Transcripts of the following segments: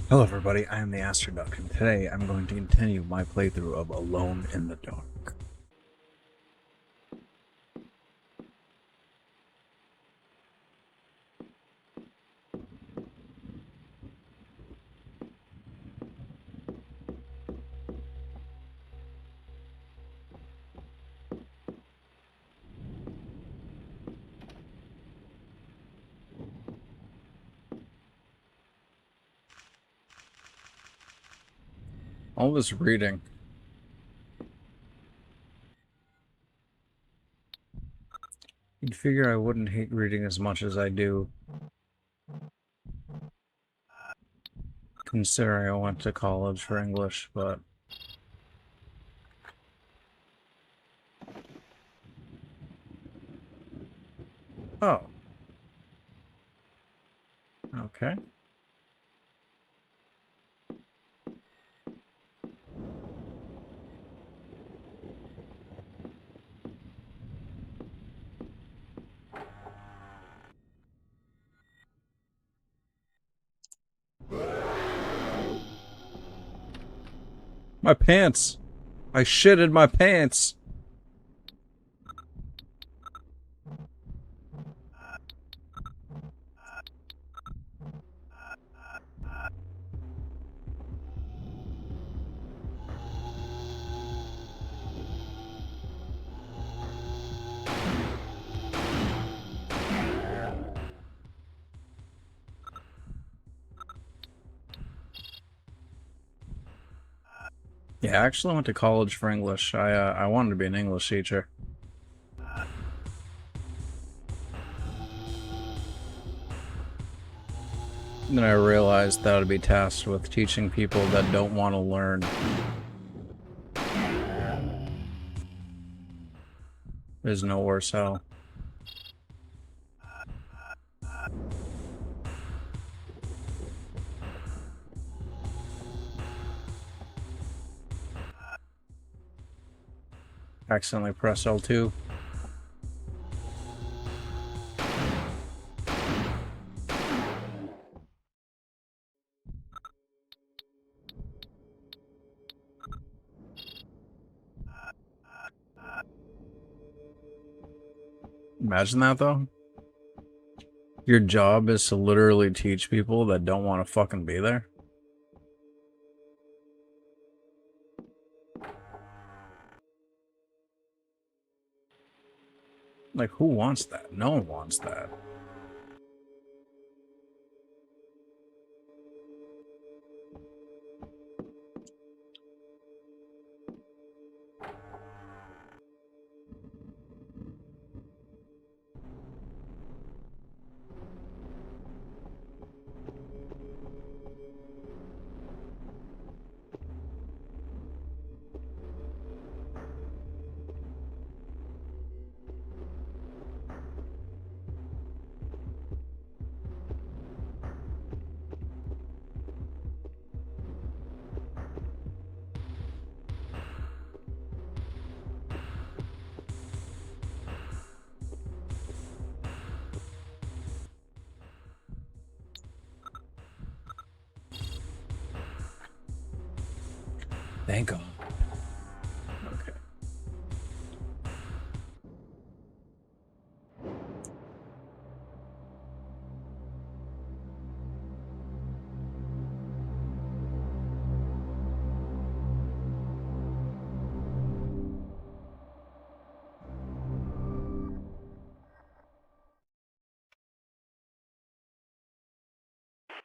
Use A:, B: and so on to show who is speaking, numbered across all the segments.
A: Hello everybody, I am the AstroDuck, and today I'm going to continue my playthrough of Alone in the Dark. All this reading. You'd figure I wouldn't hate reading as much as I do, considering I went to college for English, but... Oh. Okay. My pants! I shitted my pants! Yeah, I actually went to college for English. I wanted to be an English teacher. Then I realized that I'd be tasked with teaching people that don't want to learn. There's no worse hell. Accidentally press L2. Imagine that, though. Your job is to literally teach people that don't want to fucking be there. Like, who wants that? No one wants that. Thank God. Okay.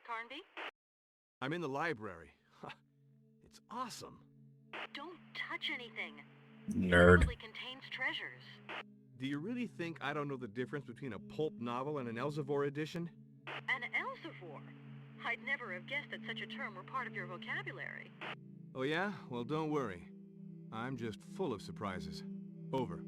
B: Carnby?
C: I'm in the library. It's awesome.
B: Don't touch anything. It
A: Nerd.
B: probably contains treasures.
C: Do you really think I don't know the difference between a pulp novel and an Elsevier edition?
B: An Elsevier? I'd never have guessed that such a term were part of your vocabulary.
C: Oh yeah? Well, don't worry. I'm just full of surprises. Over.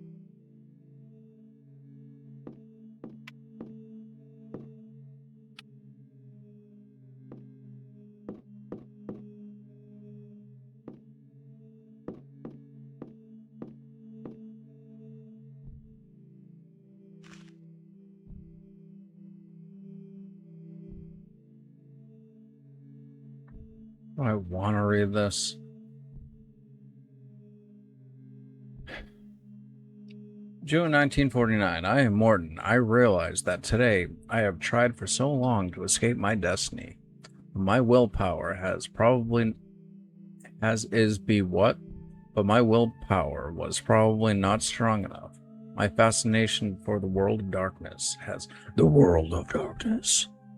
A: I want to read this. June 1949. I am Morton. I realize that today I have tried for so long to escape my destiny. My willpower but my willpower was probably not strong enough. My fascination for the world of darkness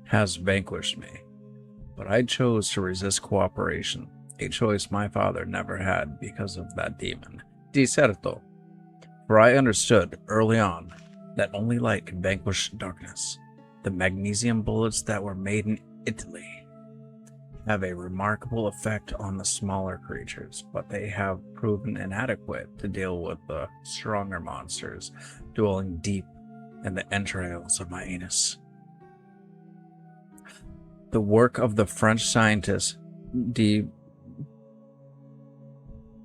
A: has vanquished me. But I chose to resist cooperation, a choice my father never had because of that demon. Dicerto. For I understood early on that only light can vanquish darkness. The magnesium bullets that were made in Italy have a remarkable effect on the smaller creatures, but they have proven inadequate to deal with the stronger monsters dwelling deep in the entrails of my anus. The work of the French scientist de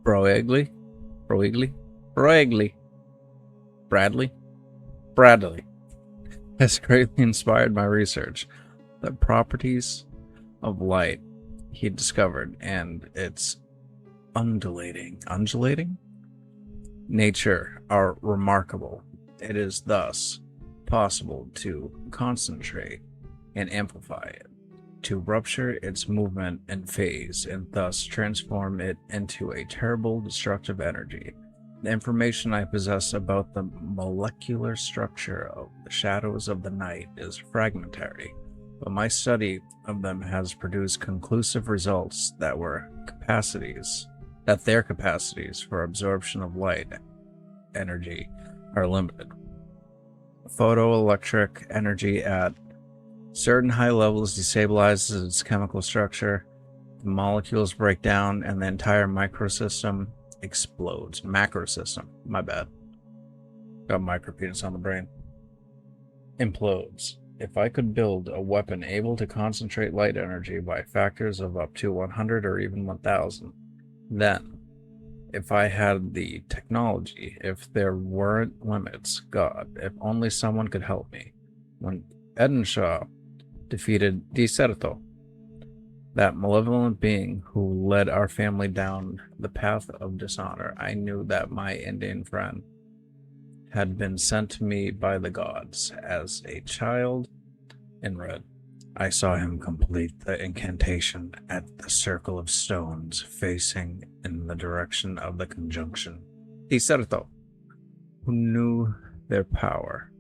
A: Broglie Bradley has greatly inspired my research. The properties of light he discovered and its undulating nature are remarkable. It is thus possible to concentrate and amplify it, to rupture its movement and phase, and thus transform it into a terrible destructive energy. The information I possess about the molecular structure of the shadows of the night is fragmentary, but my study of them has produced conclusive results that their capacities for absorption of light energy are limited. Photoelectric energy at certain high levels destabilizes its chemical structure, the molecules break down, and the entire microsystem explodes. Macrosystem, my bad. Got micropenis on the brain. Implodes. If I could build a weapon able to concentrate light energy by factors of up to 100 or even 1000, then, if I had the technology, if there weren't limits, God, if only someone could help me. When Edenshaw defeated Dicerto, that malevolent being who led our family down the path of dishonor, I knew that my Indian friend had been sent to me by the gods. As a child in red, I saw him complete the incantation at the circle of stones facing in the direction of the conjunction. Dicerto, who knew their power,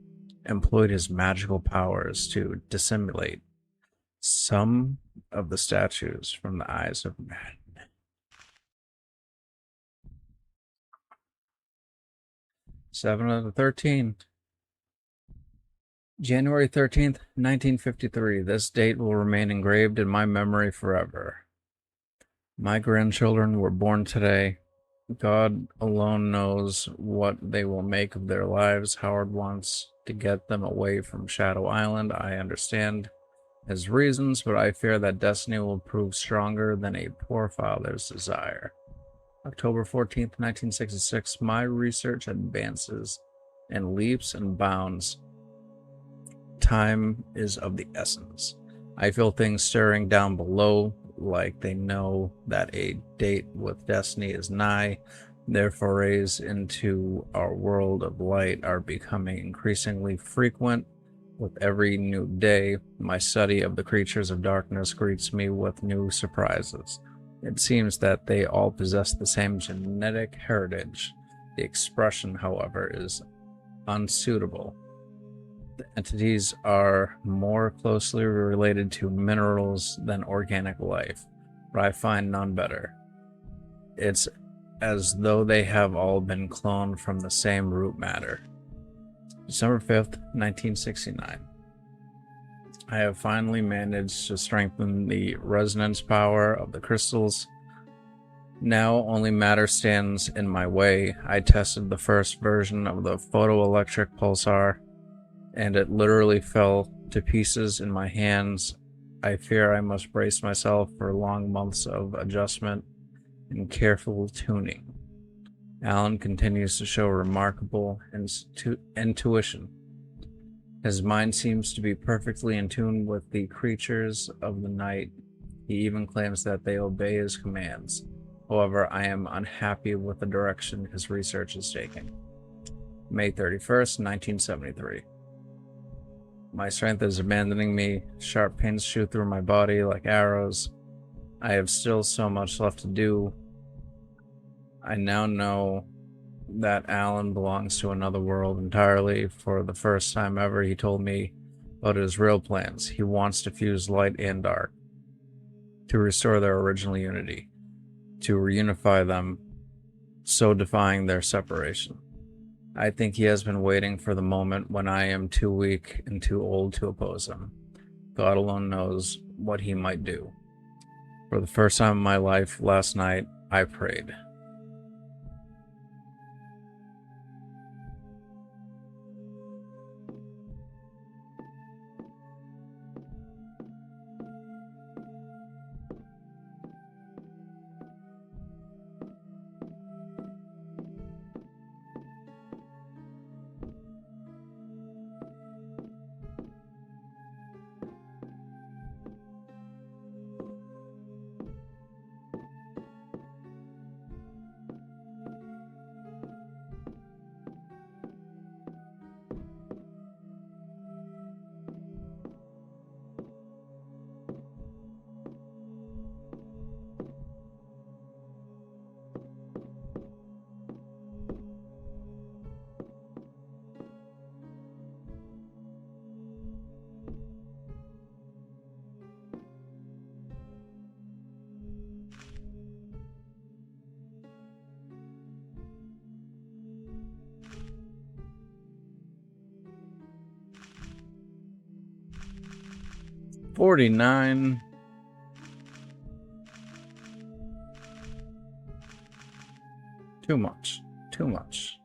A: employed his magical powers to dissimulate some of the statues from the eyes of men. Seven of the 13. January 13th, 1953. This date will remain engraved in my memory forever. My grandchildren were born today. God alone knows what they will make of their lives. Howard wants to get them away from Shadow Island. I understand his reasons, but I fear that destiny will prove stronger than a poor father's desire. October 14th, 1966. My research advances in leaps and bounds. Time is of the essence. I feel things stirring down below, like they know that a date with destiny is nigh. Their forays into our world of light are becoming increasingly frequent. With every new day, my study of the creatures of darkness greets me with new surprises. It seems that they all possess the same genetic heritage. The expression, however, is unsuitable. The entities are more closely related to minerals than organic life, but I find none better. It's as though they have all been cloned from the same root matter. December 5th, 1969. I have finally managed to strengthen the resonance power of the crystals. Now only matter stands in my way. I tested the first version of the photoelectric pulsar, and it literally fell to pieces in my hands. I fear I must brace myself for long months of adjustment and careful tuning. Alan continues to show remarkable intuition. His mind seems to be perfectly in tune with the creatures of the night. He even claims that they obey his commands. However, I am unhappy with the direction his research is taking. May 31st, 1973. My strength is abandoning me. Sharp pains shoot through my body like arrows. I have still so much left to do. I now know that Alan belongs to another world entirely. For the first time ever, he told me about his real plans. He wants to fuse light and dark, to restore their original unity, to reunify them, so defying their separation. I think he has been waiting for the moment when I am too weak and too old to oppose him. God alone knows what he might do. For the first time in my life, last night, I prayed. $49. Too much. Too much.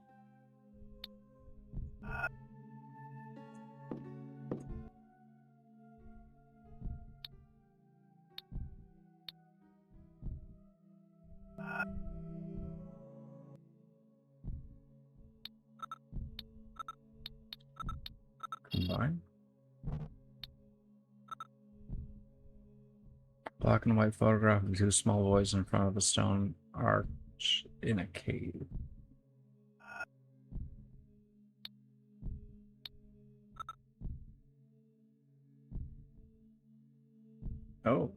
A: Combine. Black and white photograph of two small boys in front of a stone arch in a cave. Oh.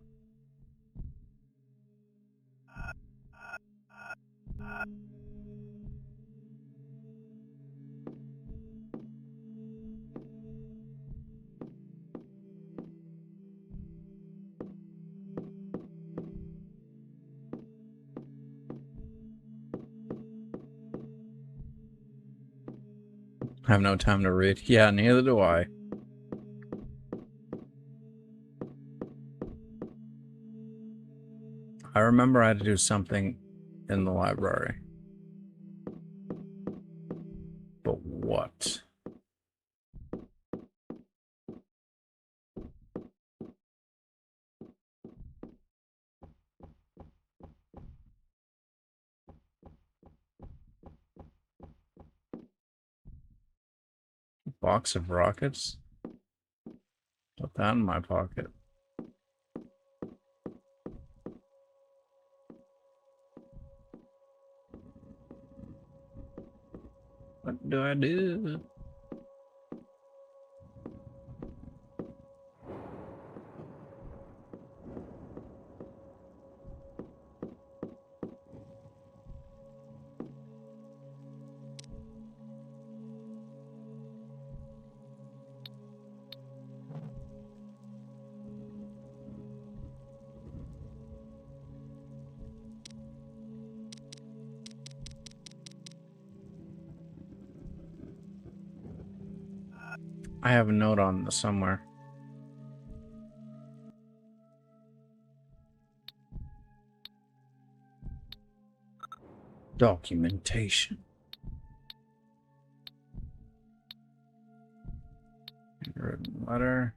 A: I have no time to read. Yeah, neither do I. I remember I had to do something in the library. But what? Box of rockets? Put that in my pocket. What do I do? I have a note on this somewhere. Documentation. Handwritten letter.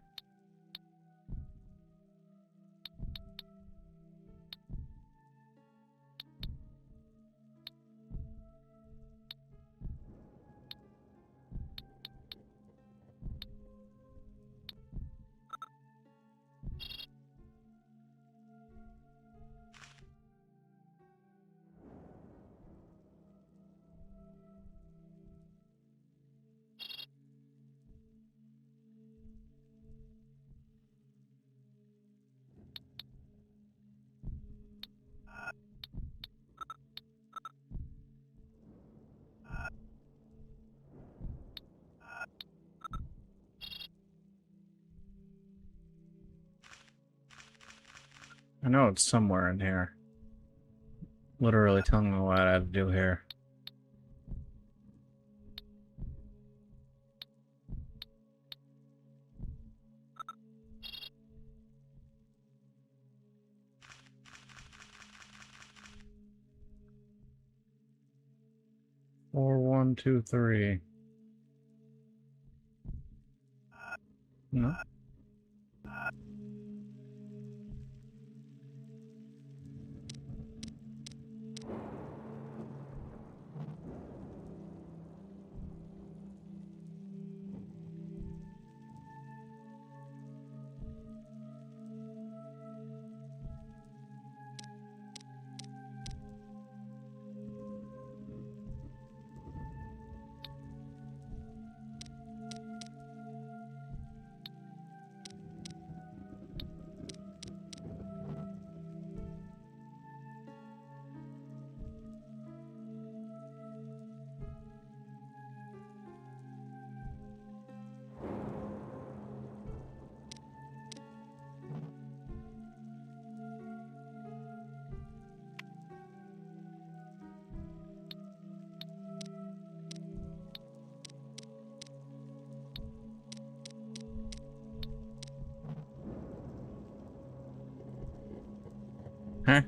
A: know it's somewhere in here. Literally telling me what I have to do here. Four, 1, 2, 3. No. Huh?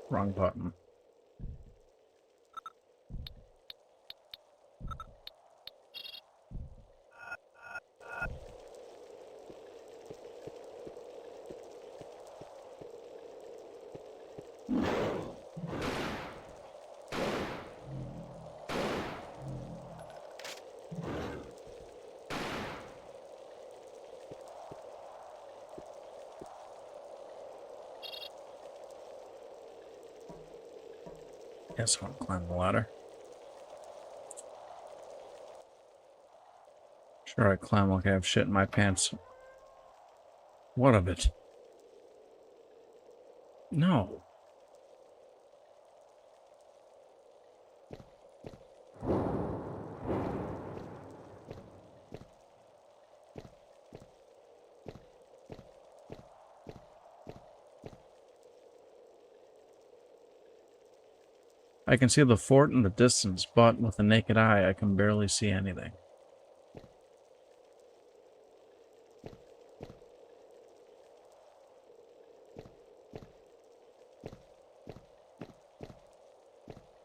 A: Wrong button. Guess I'll climb the ladder. Sure, I climb like I have shit in my pants. What of it? No. I can see the fort in the distance, but with the naked eye, I can barely see anything.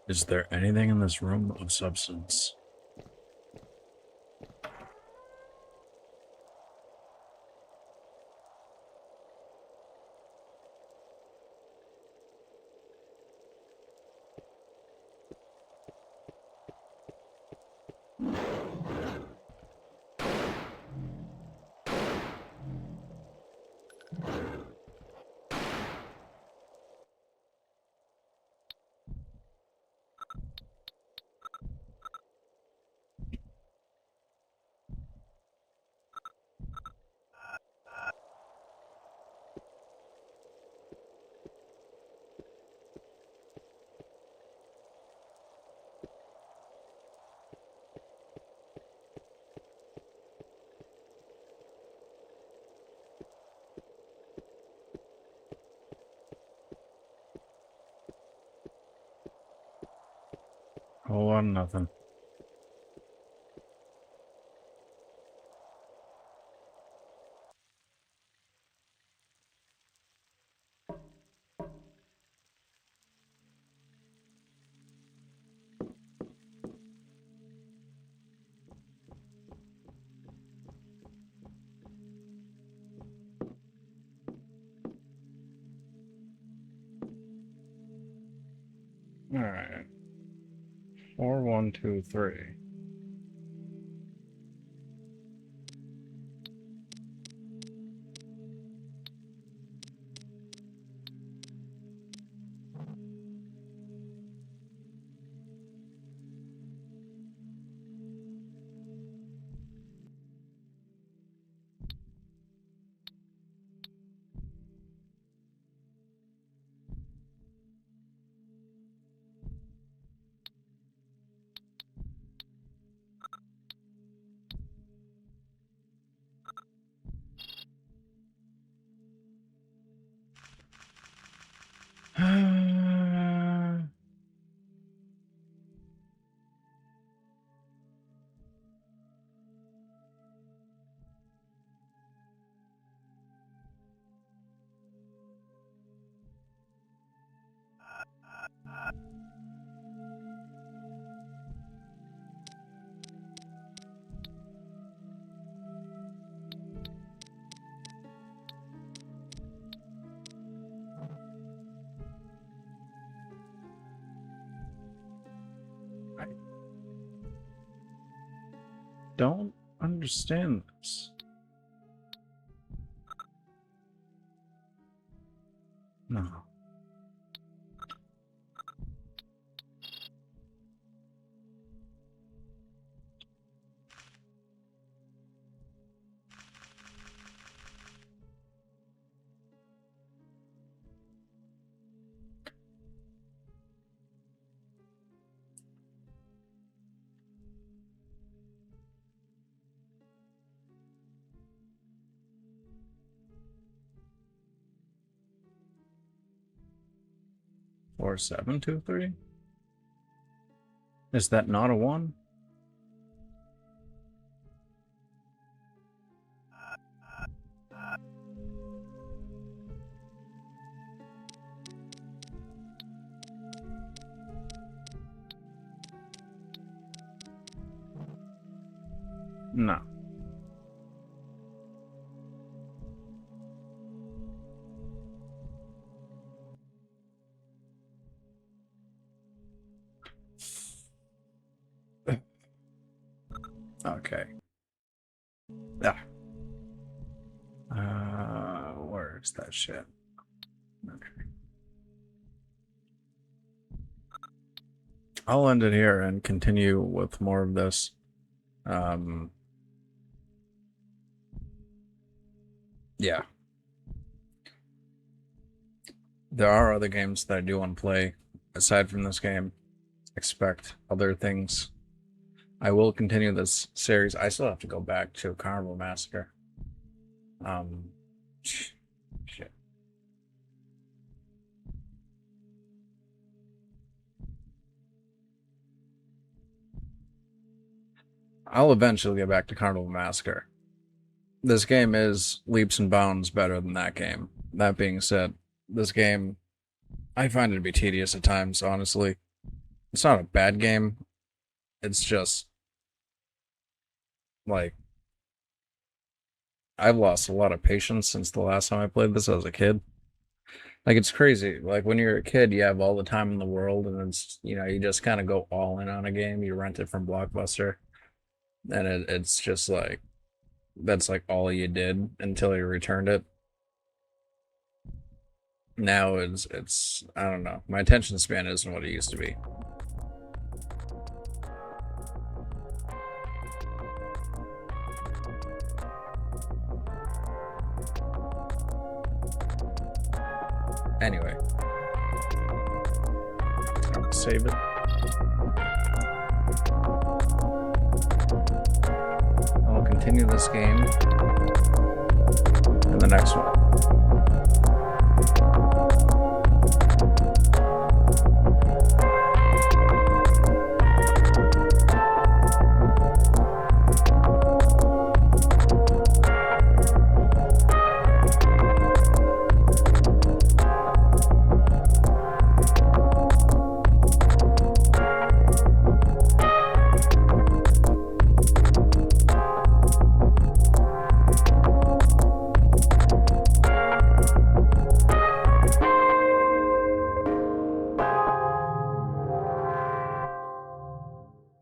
A: Is there anything in this room of substance? Whole lot of nothing. Alright. 4, 1, 2, 3. Don't understand this. No. Four, 7, 2, 3? Is that not a 1? No. Okay. Ah. Where's that shit? Okay. I'll end it here and continue with more of this. Yeah. There are other games that I do want to play aside from this game. Expect other things. I will continue this series. I still have to go back to Carnival Massacre. Shit. I'll eventually get back to Carnival Massacre. This game is leaps and bounds better than that game. That being said, this game, I find it to be tedious at times, honestly. It's not a bad game. It's just, like, I've lost a lot of patience since the last time I played this as a kid. Like, it's crazy. Like, when you're a kid, you have all the time in the world, and it's, you just kind of go all in on a game. You rent it from Blockbuster, and it's just like, that's like all you did until you returned it. Now it's I don't know. My attention span isn't what it used to be. Anyway, I'll save it. I'll continue this game in the next one.